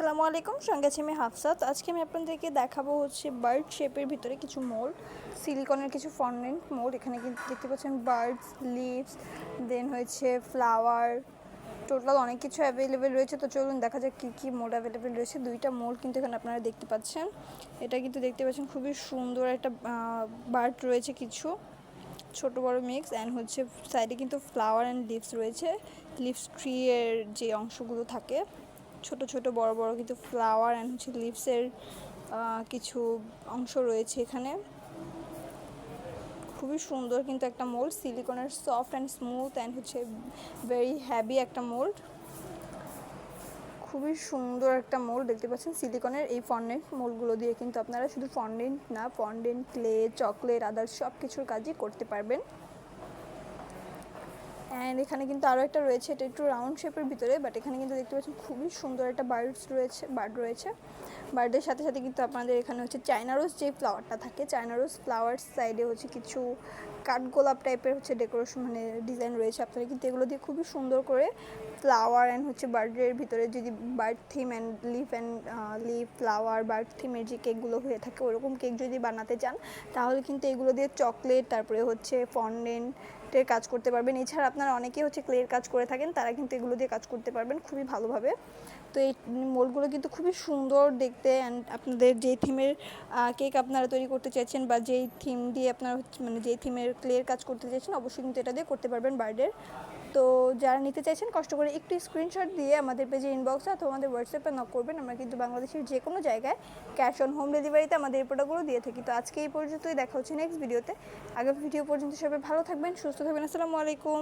আসসালামু আলাইকুম, সঙ্গে আছি আমি হাফসাত। আজকে আমি আপনাদেরকে দেখাবো হচ্ছে বার্ড শেপের ভিতরে কিছু মোল্ড, সিলিকনের কিছু ফন্ডেন্ট মোল্ড। এখানে কিন্তু দেখতে পাচ্ছেন বার্ডস, লিভস, দেন হয়েছে ফ্লাওয়ার, টোটাল অনেক কিছু অ্যাভেলেবেল রয়েছে। তো চলুন দেখা যাক কী কী মোল্ড অ্যাভেলেবেল রয়েছে। দুইটা মোল্ড কিন্তু এখানে আপনারা দেখতে পাচ্ছেন। এটা কিন্তু দেখতে পাচ্ছেন খুবই সুন্দর একটা বার্ড রয়েছে, কিছু ছোট বড় মিক্স, অ্যান্ড হচ্ছে সাইডে কিন্তু ফ্লাওয়ার অ্যান্ড লিভস রয়েছে। লিভস ট্রি এর যে অংশগুলো থাকে ছোট ছোট বড় বড় কিন্তু ফ্লাওয়ার অ্যান্ড হচ্ছে লিভসের কিছু অংশ রয়েছে এখানে। খুবই সুন্দর কিন্তু একটা মোল্ড, সিলিকনের সফট অ্যান্ড স্মুথ অ্যান্ড হচ্ছে ভেরি হ্যাভি একটা মোল্ড। খুবই সুন্দর একটা মোল্ড দেখতে পাচ্ছেন সিলিকনের। এই ফন্ডেন্ট মোল্ডগুলো দিয়ে কিন্তু আপনারা শুধু ফন্ডেন্ট না, ফন্ডেন্ট, ক্লে, চকলেট, আদার্স সব কিছুর কাজই করতে পারবেন। অ্যান্ড এখানে কিন্তু আরও একটা রয়েছে, এটা একটু রাউন্ড শেপের ভিতরে, বাট এখানে কিন্তু দেখতে পাচ্ছেন খুবই সুন্দর একটা বার্ড রয়েছে। বার্ডের সাথে সাথে কিন্তু আপনাদের এখানে হচ্ছে চায়না রোজ যে ফ্লাওয়ারটা থাকে, চায়না রোজ ফ্লাওয়ার সাইডে হচ্ছে কিছু কাঠগোলাপ টাইপের হচ্ছে ডেকোরেশন মানে ডিজাইন রয়েছে। আপনারা কিন্তু এগুলো দিয়ে খুবই সুন্দর করে ফ্লাওয়ার অ্যান্ড হচ্ছে বার্ডের ভিতরে যদি bird theme and leaf flower bird থিমের যে কেকগুলো হয়ে থাকে ওরকম কেক যদি বানাতে চান, তাহলে কিন্তু এগুলো দিয়ে চকলেট, তারপরে হচ্ছে ফন্ডেন্টের কাজ করতে পারবেন। এছাড়া আপনারা অনেকেই হচ্ছে ক্লের কাজ করে থাকেন, তারা কিন্তু এগুলো দিয়ে কাজ করতে পারবেন খুবই ভালোভাবে। তো এই মোল্ডগুলো কিন্তু খুবই সুন্দর দেখতে। অ্যান্ড আপনাদের যেই থিমের কেক আপনারা তৈরি করতে চাইছেন বা যেই থিম দিয়ে আপনারা মানে যেই থিমের ক্লের কাজ করতে চাইছেন, অবশ্যই কিন্তু এটা দিয়ে করতে পারবেন বার্ডের। তো যারা নিতে চাইছেন কষ্ট করে একটু স্ক্রিনশট দিয়ে আমাদের পেজে ইনবক্সে অথবা আমাদের হোয়াটসঅ্যাপে নক করবেন। আমরা কিন্তু বাংলাদেশের যে কোনো জায়গায় ক্যাশ অন হোম ডেলিভারিতে আমাদের এই প্রোডাক্টগুলো দিয়ে থাকি। তো আজকে এই পর্যন্তই, দেখা হচ্ছে নেক্সট ভিডিওতে। আগামী ভিডিও পর্যন্ত সবাই ভালো থাকবেন, সুস্থ থাকবেন। আসসালামু আলাইকুম।